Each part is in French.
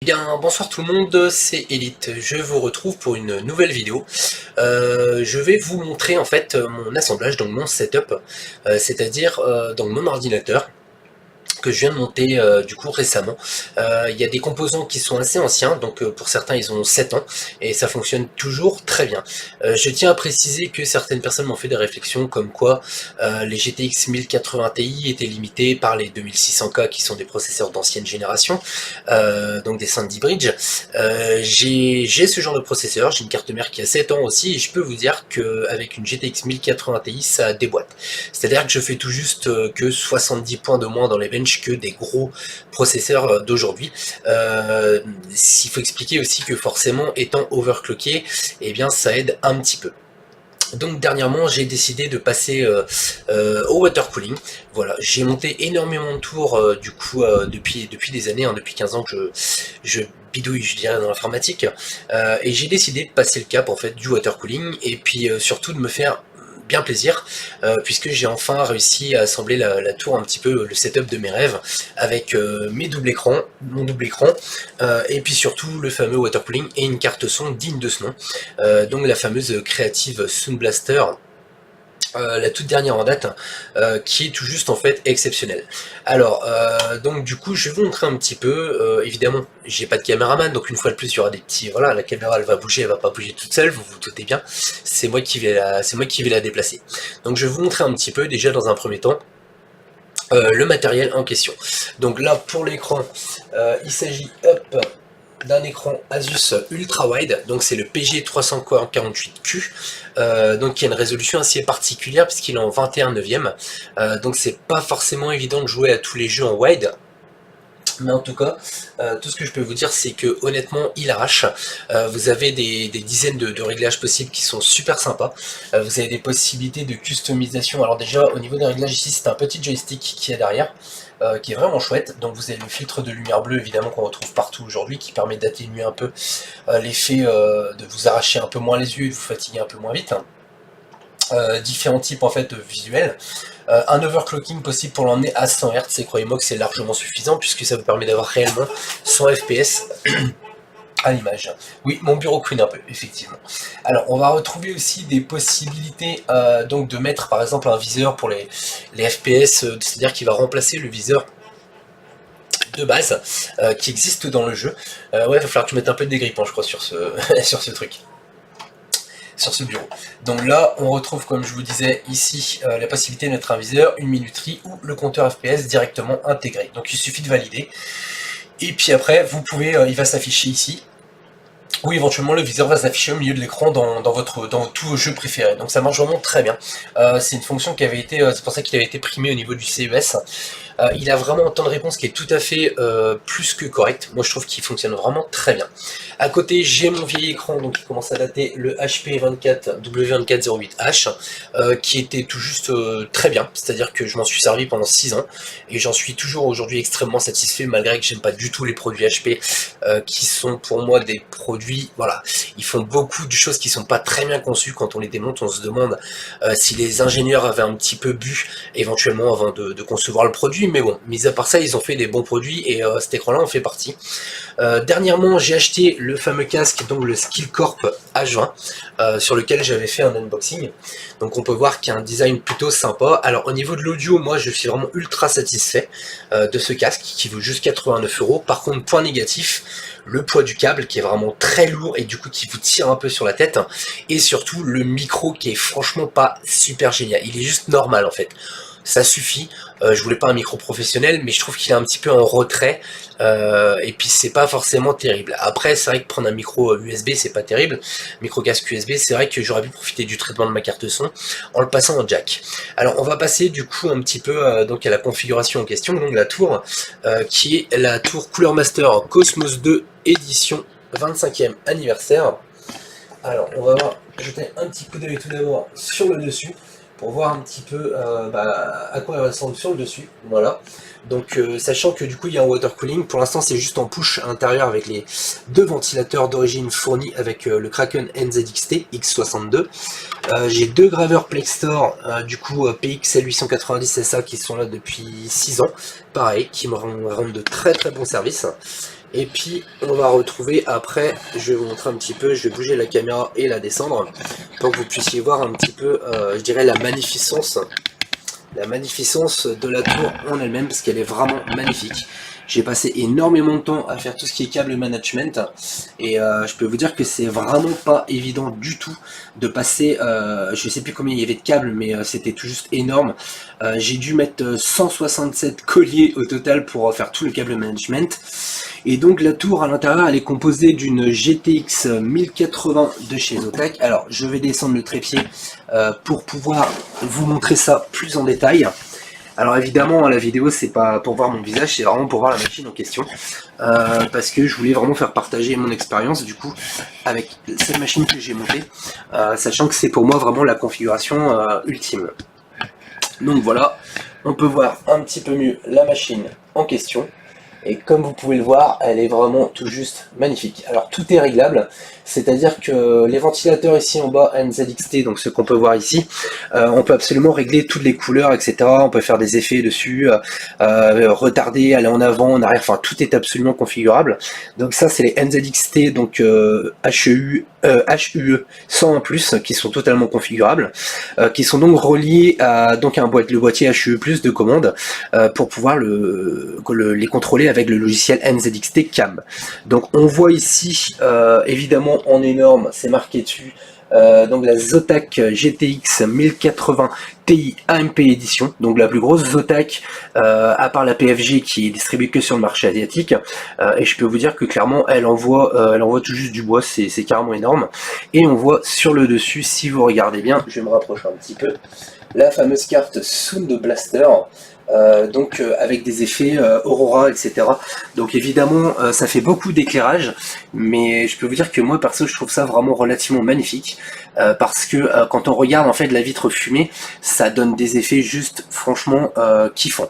bien, bonsoir tout le monde, c'est Elite. Je vous retrouve pour une nouvelle vidéo. Je vais vous montrer en fait mon assemblage, donc mon setup, c'est-à-dire donc mon ordinateur que je viens de monter du coup récemment. Il y a des composants qui sont assez anciens, donc pour certains ils ont 7 ans, et ça fonctionne toujours très bien. Je tiens à préciser que certaines personnes m'ont fait des réflexions comme quoi les GTX 1080 Ti étaient limités par les 2600K qui sont des processeurs d'ancienne génération, donc des Sandy Bridge. J'ai ce genre de processeur, j'ai une carte mère qui a 7 ans aussi, et je peux vous dire qu'avec une GTX 1080 Ti ça déboîte. C'est-à-dire que je fais tout juste que 70 points de moins dans les benches que des gros processeurs d'aujourd'hui. Il faut expliquer aussi que forcément étant overclocké, eh bien ça aide un petit peu. Donc dernièrement j'ai décidé de passer au water cooling. Voilà, j'ai monté énormément de tours du coup depuis des années, hein, depuis 15 ans que je bidouille, je dirais, dans l'informatique, et j'ai décidé de passer le cap en fait du water cooling et puis surtout de me faire bien plaisir, puisque j'ai enfin réussi à assembler la tour, un petit peu le setup de mes rêves, avec mon double écran, et puis surtout le fameux water cooling et une carte son digne de ce nom, donc la fameuse Creative Sound Blaster. La toute dernière en date, qui est tout juste en fait exceptionnelle. Alors, donc du coup, je vais vous montrer un petit peu. Évidemment, j'ai pas de caméraman, donc une fois de plus, il y aura des petits. Voilà, la caméra, elle va bouger, elle va pas bouger toute seule. Vous vous doutez bien. C'est moi qui vais la déplacer. Donc, je vais vous montrer un petit peu déjà dans un premier temps. Le matériel en question. Donc là, pour l'écran, il s'agit, d'un écran Asus Ultra Wide, donc c'est le PG348Q, donc qui a une résolution assez particulière puisqu'il est en 21/9, donc c'est pas forcément évident de jouer à tous les jeux en wide. Mais en tout cas, tout ce que je peux vous dire, c'est que honnêtement, il arrache. Vous avez des dizaines de réglages possibles qui sont super sympas. Vous avez des possibilités de customisation. Alors déjà, au niveau des réglages ici, c'est un petit joystick qui est derrière, qui est vraiment chouette. Donc vous avez le filtre de lumière bleue, évidemment, qu'on retrouve partout aujourd'hui, qui permet d'atténuer un peu l'effet de vous arracher un peu moins les yeux et de vous fatiguer un peu moins vite. Différents types en fait visuels, un overclocking possible pour l'emmener à 100 Hz, et croyez-moi que c'est largement suffisant puisque ça vous permet d'avoir réellement 100 FPS à l'image. Oui, mon bureau couine un peu, effectivement. Alors, on va retrouver aussi des possibilités donc de mettre par exemple un viseur pour les FPS, c'est-à-dire qu'il va remplacer le viseur de base qui existe dans le jeu. Ouais, il va falloir que tu mettes un peu de dégrippant, je crois, sur ce, sur ce truc. Sur ce bureau. Donc là, on retrouve, comme je vous disais, ici, la possibilité de mettre un viseur, une minuterie ou le compteur FPS directement intégré. Donc il suffit de valider. Et puis après, vous pouvez, il va s'afficher ici, ou éventuellement le viseur va s'afficher au milieu de l'écran dans tous vos jeux préférés. Donc ça marche vraiment très bien. C'est une fonction qui avait été, c'est pour ça qu'il avait été primé au niveau du CES. Il a vraiment un temps de réponse qui est tout à fait plus que correct. Moi je trouve qu'il fonctionne vraiment très bien. À côté, j'ai mon vieil écran, donc qui commence à dater, le HP 24 W2408H, qui était tout juste très bien. C'est-à-dire que je m'en suis servi pendant 6 ans et j'en suis toujours aujourd'hui extrêmement satisfait, malgré que j'aime pas du tout les produits HP, qui sont pour moi des produits, voilà, ils font beaucoup de choses qui sont pas très bien conçues. Quand on les démonte, on se demande si les ingénieurs avaient un petit peu bu éventuellement avant de concevoir le produit. Mais bon, mis à part ça, ils ont fait des bons produits et cet écran-là en fait partie. Dernièrement, j'ai acheté le fameux casque, donc le Skillcorp H20, sur lequel j'avais fait un unboxing. Donc on peut voir qu'il y a un design plutôt sympa. Alors au niveau de l'audio, moi je suis vraiment ultra satisfait de ce casque qui vaut juste 89 €. Par contre, point négatif, le poids du câble qui est vraiment très lourd et du coup qui vous tire un peu sur la tête. Et surtout le micro qui est franchement pas super génial. Il est juste normal en fait. Ça suffit. Je voulais pas un micro professionnel, mais je trouve qu'il est un petit peu en retrait, et puis c'est pas forcément terrible. Après, c'est vrai que prendre un micro USB, c'est pas terrible. Micro casque USB, c'est vrai que j'aurais pu profiter du traitement de ma carte son en le passant en jack. Alors, on va passer du coup un petit peu donc à la configuration en question, donc la tour, qui est la tour Cooler Master Cosmos 2 édition 25e anniversaire. Alors, on va jeter un petit coup d'œil tout d'abord sur le dessus, pour voir un petit peu à quoi elle ressemble sur le dessus. Voilà. Donc sachant que du coup il y a un water cooling, pour l'instant c'est juste en push à l'intérieur avec les deux ventilateurs d'origine fournis avec le Kraken NZXT X62. J'ai deux graveurs Plextor, du coup PXL 890 SA qui sont là depuis 6 ans, pareil, qui me rendent de très très bons services. Et puis on va retrouver après, je vais vous montrer un petit peu, je vais bouger la caméra et la descendre pour que vous puissiez voir un petit peu, je dirais la magnificence de la tour en elle-même, parce qu'elle est vraiment magnifique. J'ai passé énormément de temps à faire tout ce qui est câble management, et je peux vous dire que c'est vraiment pas évident du tout de passer, je sais plus combien il y avait de câbles, mais c'était tout juste énorme. J'ai dû mettre 167 colliers au total pour faire tout le câble management. Et donc la tour à l'intérieur, elle est composée d'une GTX 1080 de chez Zotac. Alors je vais descendre le trépied pour pouvoir vous montrer ça plus en détail. Alors évidemment la vidéo c'est pas pour voir mon visage, c'est vraiment pour voir la machine en question, parce que je voulais vraiment faire partager mon expérience du coup avec cette machine que j'ai montée, sachant que c'est pour moi vraiment la configuration ultime. Donc voilà, on peut voir un petit peu mieux la machine en question. Et comme vous pouvez le voir, elle est vraiment tout juste magnifique. Alors tout est réglable, c'est-à-dire que les ventilateurs ici en bas NZXT, donc ce qu'on peut voir ici, on peut absolument régler toutes les couleurs, etc. On peut faire des effets dessus, retarder, aller en avant, en arrière, enfin tout est absolument configurable. Donc ça c'est les NZXT, donc HUE 101+, qui sont totalement configurables, qui sont donc reliés à donc le boîtier HUE+ de commande pour pouvoir les contrôler avec le logiciel NZXT CAM. Donc on voit ici évidemment en énorme, c'est marqué dessus, donc la Zotac GTX 1080 Ti AMP Edition, donc la plus grosse Zotac à part la PFG qui est distribuée que sur le marché asiatique, et je peux vous dire que clairement elle envoie tout juste du bois, c'est carrément énorme. Et on voit sur le dessus, si vous regardez bien, je vais me rapprocher un petit peu, la fameuse carte Sound Blaster, avec des effets Aurora, etc. Donc évidemment ça fait beaucoup d'éclairage, mais je peux vous dire que moi perso je trouve ça vraiment relativement magnifique, parce que quand on regarde en fait la vitre fumée, ça donne des effets juste franchement kiffants.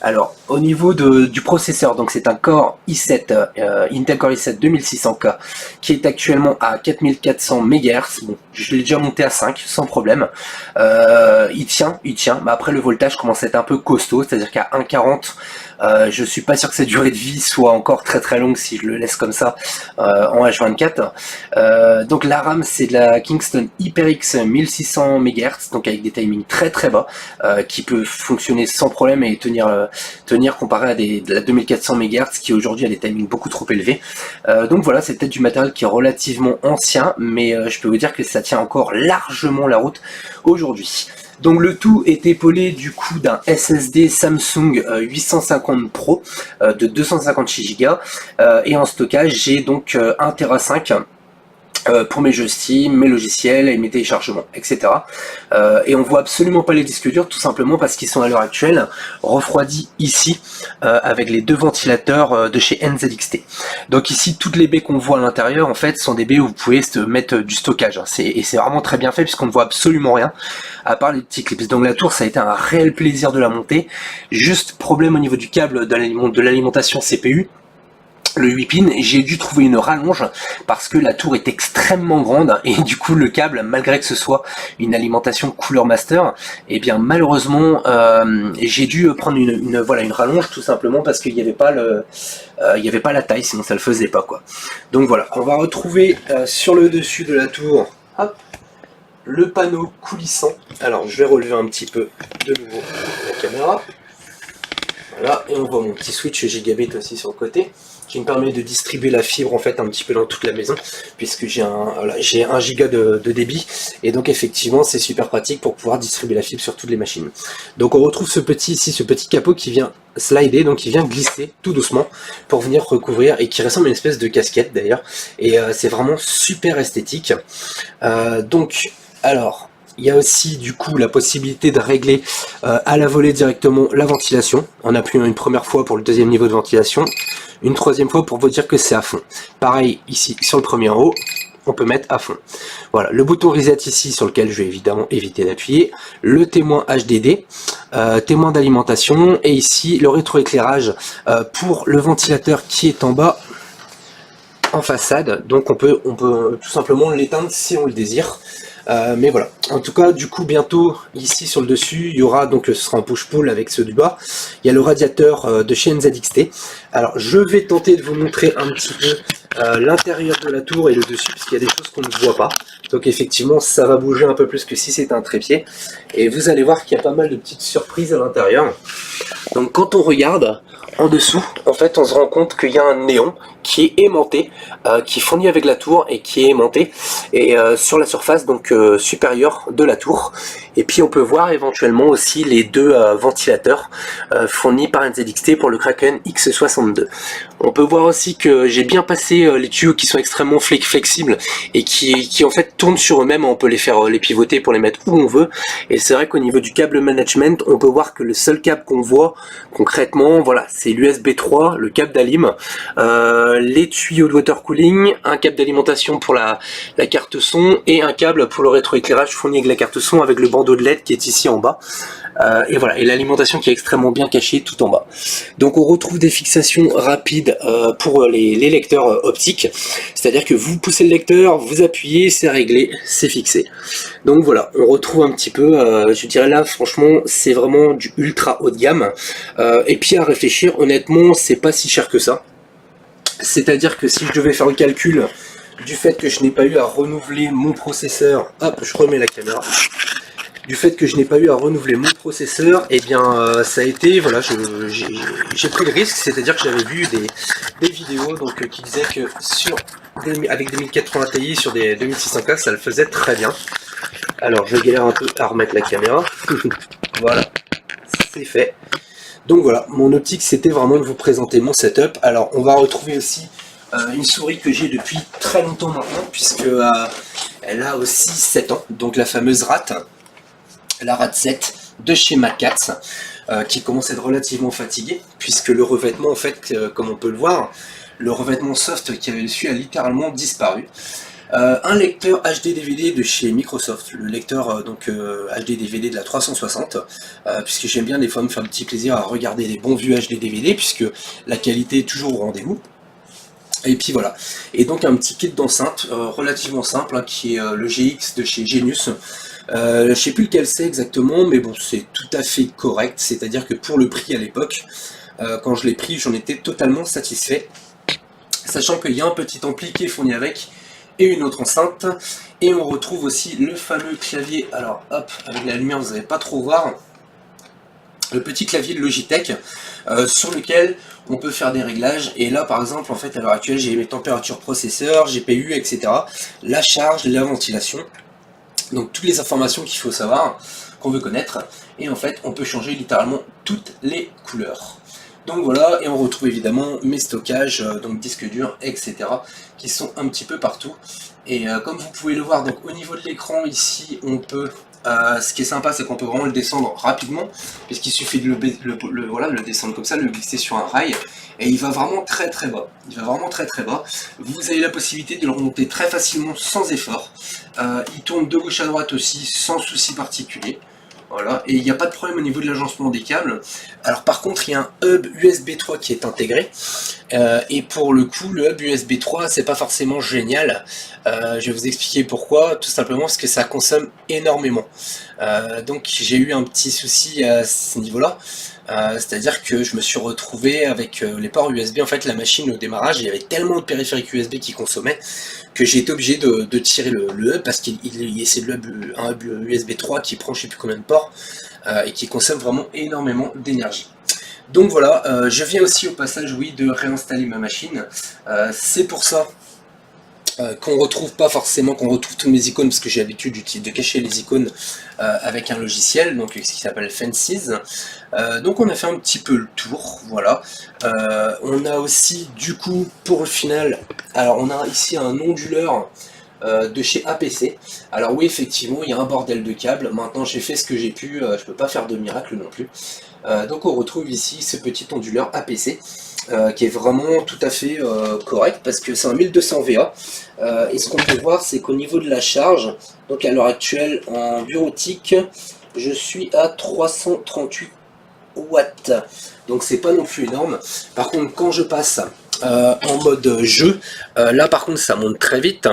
Alors au niveau du processeur, donc c'est un Core i7, Intel Core i7 2600K qui est actuellement à 4400 MHz. Bon, je l'ai déjà monté à 5 sans problème. Il tient, mais après le voltage commence à être un peu costaud, c'est-à-dire qu'à 1,40, je suis pas sûr que sa durée de vie soit encore très très longue si je le laisse comme ça en H24. Donc la RAM c'est de la Kingston HyperX 1600 MHz, donc avec des timings très très bas, qui peut fonctionner sans problème et tenir comparé à de la 2400 MHz qui aujourd'hui a des timings beaucoup trop élevés. Donc voilà, c'est peut-être du matériel qui est relativement ancien, mais je peux vous dire que ça tient encore largement la route aujourd'hui. Donc le tout est épaulé du coup d'un SSD Samsung 850 Pro de 256 Go, et en stockage j'ai donc 1 Tera 5 pour mes jeux Steam, mes logiciels et mes téléchargements, etc. Et on voit absolument pas les disques durs, tout simplement parce qu'ils sont à l'heure actuelle refroidis ici avec les deux ventilateurs de chez NZXT. Donc ici toutes les baies qu'on voit à l'intérieur en fait sont des baies où vous pouvez mettre du stockage, hein. Et c'est vraiment très bien fait puisqu'on ne voit absolument rien à part les petits clips. Donc la tour ça a été un réel plaisir de la monter. Juste problème au niveau du câble de l'alimentation CPU. Le 8 pins, j'ai dû trouver une rallonge parce que la tour est extrêmement grande et du coup le câble, malgré que ce soit une alimentation Cooler Master, et bien malheureusement j'ai dû prendre une rallonge tout simplement parce qu'il n'y avait pas la taille, sinon ça le faisait pas quoi. Donc voilà, on va retrouver sur le dessus de la tour, hop, le panneau coulissant. Alors je vais relever un petit peu de nouveau la caméra. Voilà, et on voit mon petit switch gigabit aussi sur le côté, qui me permet de distribuer la fibre en fait un petit peu dans toute la maison, puisque j'ai un giga de débit, et donc effectivement c'est super pratique pour pouvoir distribuer la fibre sur toutes les machines. Donc on retrouve ce petit capot qui vient slider, donc qui vient glisser tout doucement pour venir recouvrir, et qui ressemble à une espèce de casquette d'ailleurs, et c'est vraiment super esthétique. Il y a aussi du coup la possibilité de régler à la volée directement la ventilation, en appuyant une première fois pour le deuxième niveau de ventilation, une troisième fois pour vous dire que c'est à fond. Pareil ici sur le premier en haut, on peut mettre à fond. Voilà, le bouton reset ici sur lequel je vais évidemment éviter d'appuyer, le témoin HDD, témoin d'alimentation, et ici le rétroéclairage pour le ventilateur qui est en bas en façade. Donc on peut tout simplement l'éteindre si on le désire. Mais voilà, en tout cas du coup bientôt ici sur le dessus il y aura donc ce sera un push-pull avec ceux du bas, il y a le radiateur de chez NZXT. Alors je vais tenter de vous montrer un petit peu l'intérieur de la tour et le dessus parce qu'il y a des choses qu'on ne voit pas, donc effectivement ça va bouger un peu plus que si c'était un trépied et vous allez voir qu'il y a pas mal de petites surprises à l'intérieur. Donc quand on regarde en dessous, en fait on se rend compte qu'il y a un néon qui est aimanté, qui est fourni avec la tour et qui est aimanté et sur la surface donc supérieure de la tour. Et puis on peut voir éventuellement aussi les deux ventilateurs fournis par NZXT pour le Kraken X62. On peut voir aussi que j'ai bien passé les tuyaux qui sont extrêmement flexibles et qui en fait tournent sur eux-mêmes, on peut les faire les pivoter pour les mettre où on veut. Et c'est vrai qu'au niveau du câble management, on peut voir que le seul câble qu'on voit concrètement, voilà, c'est l'USB 3, le câble d'alim, les tuyaux de water cooling, un câble d'alimentation pour la carte son et un câble pour le rétroéclairage fourni avec la carte son avec le bandeau de LED qui est ici en bas. Et voilà, et l'alimentation qui est extrêmement bien cachée tout en bas. Donc on retrouve des fixations rapides pour les lecteurs optiques, c'est-à-dire que vous poussez le lecteur, vous appuyez, c'est réglé, c'est fixé. Donc voilà, on retrouve un petit peu, je dirais là franchement c'est vraiment du ultra haut de gamme. Et puis à réfléchir, honnêtement c'est pas si cher que ça. C'est-à-dire que si je devais faire le calcul du fait que je n'ai pas eu à renouveler mon processeur, hop, je remets la caméra, du fait que je n'ai pas eu à renouveler mon processeur, et eh bien ça a été, voilà, j'ai pris le risque, c'est-à-dire que j'avais vu des vidéos donc, qui disaient que avec des 1080 Ti sur des 2600K, ça le faisait très bien. Alors je galère un peu à remettre la caméra, voilà, c'est fait. Donc voilà, mon optique c'était vraiment de vous présenter mon setup. Alors on va retrouver aussi une souris que j'ai depuis très longtemps maintenant, puisque elle a aussi 7 ans, donc la fameuse RAT, la RAT 7 de chez Macats, qui commence à être relativement fatiguée, puisque le revêtement en fait, comme on peut le voir, le revêtement soft qui avait dessus a littéralement disparu. Un lecteur HD DVD de chez Microsoft, le lecteur HD DVD de la 360, puisque j'aime bien des fois me faire un petit plaisir à regarder les bons vieux HD DVD, puisque la qualité est toujours au rendez-vous. Et puis voilà, et donc un petit kit d'enceinte relativement simple, hein, qui est le GX de chez Genius. Je sais plus lequel c'est exactement, mais bon c'est tout à fait correct, c'est-à-dire que pour le prix à l'époque, quand je l'ai pris j'en étais totalement satisfait, sachant qu'il y a un petit ampli qui est fourni avec, et une autre enceinte, et on retrouve aussi le fameux clavier, alors hop, avec la lumière vous n'allez pas trop voir, le petit clavier de Logitech, sur lequel on peut faire des réglages, et là par exemple en fait à l'heure actuelle j'ai mes températures processeur, GPU, etc., la charge, la ventilation, donc toutes les informations qu'il faut savoir, qu'on veut connaître, et en fait on peut changer littéralement toutes les couleurs. Donc voilà, et on retrouve évidemment mes stockages, donc disques durs, etc., qui sont un petit peu partout. Et comme vous pouvez le voir, donc au niveau de l'écran ici, on peut, ce qui est sympa, c'est qu'on peut vraiment le descendre rapidement, puisqu'il suffit de le descendre comme ça, le glisser sur un rail, et il va vraiment très très bas. Il va vraiment très très bas. Vous avez la possibilité de le remonter très facilement sans effort. Il tourne de gauche à droite aussi, sans souci particulier. Voilà, et il n'y a pas de problème au niveau de l'agencement des câbles. Alors par contre, il y a un hub USB 3 qui est intégré. Et pour le coup, le hub USB 3, c'est pas forcément génial. Je vais vous expliquer pourquoi. Tout simplement parce que ça consomme énormément. Donc j'ai eu un petit souci à ce niveau-là. C'est-à-dire que je me suis retrouvé avec les ports USB, en fait la machine au démarrage, il y avait tellement de périphériques USB qui consommaient que j'ai été obligé de tirer le hub, parce qu'il c'est un hub USB 3 qui prend je sais plus combien de ports et qui consomme vraiment énormément d'énergie. Donc voilà, je viens aussi au passage oui de réinstaller ma machine, c'est pour ça qu'on retrouve pas forcément, qu'on retrouve toutes mes icônes, parce que j'ai l'habitude de cacher les icônes avec un logiciel, donc ce qui s'appelle Fences. Donc on a fait un petit peu le tour, voilà. On a aussi du coup pour le final, alors on a ici un onduleur de chez APC. Alors oui effectivement il y a un bordel de câbles, maintenant j'ai fait ce que j'ai pu, je peux pas faire de miracle non plus. Donc on retrouve ici ce petit onduleur APC. Qui est vraiment tout à fait correct, parce que c'est un 1200 VA, et ce qu'on peut voir c'est qu'au niveau de la charge, donc à l'heure actuelle en bureautique je suis à 338 watts, donc c'est pas non plus énorme. Par contre quand je passe en mode jeu. Là par contre ça monte très vite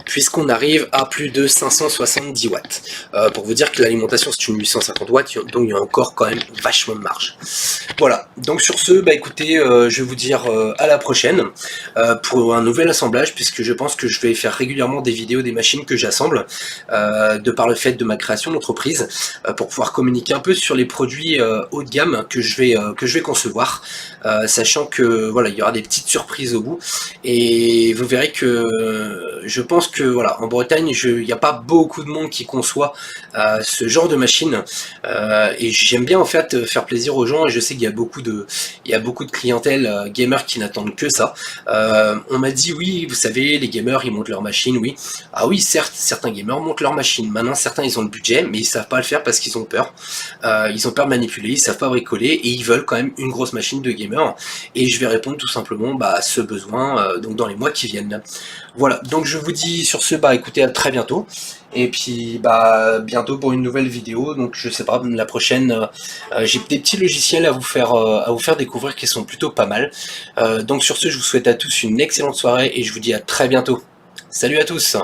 puisqu'on arrive à plus de 570 watts. Pour vous dire que l'alimentation c'est une 850 watts, donc il y a encore quand même vachement de marge. Voilà, donc sur ce, bah écoutez, je vais vous dire à la prochaine pour un nouvel assemblage, puisque je pense que je vais faire régulièrement des vidéos des machines que j'assemble, de par le fait de ma création d'entreprise, pour pouvoir communiquer un peu sur les produits haut de gamme que je vais concevoir, sachant que voilà, il y aura des petites surprises au bout, et vous verrez que je pense que voilà, en Bretagne, il n'y a pas beaucoup de monde qui conçoit ce genre de machine, et j'aime bien en fait faire plaisir aux gens, et je sais qu'il y a beaucoup de clientèle gamers qui n'attendent que ça. On m'a dit oui, vous savez, les gamers ils montent leur machine, oui. Ah oui, certes, certains gamers montent leur machine. Maintenant, certains ils ont le budget, mais ils savent pas le faire parce qu'ils ont peur. Ils ont peur de manipuler, ils savent pas bricoler, et ils veulent quand même une grosse machine de gamer. Et je vais répondre tout simplement à ce besoin, donc dans les mois qui viennent. Voilà, donc je vous dis sur ce, écoutez, à très bientôt. Et puis bientôt pour une nouvelle vidéo. Donc je sais pas, la prochaine, j'ai des petits logiciels à vous faire découvrir qui sont plutôt pas mal. Donc sur ce, je vous souhaite à tous une excellente soirée et je vous dis à très bientôt. Salut à tous!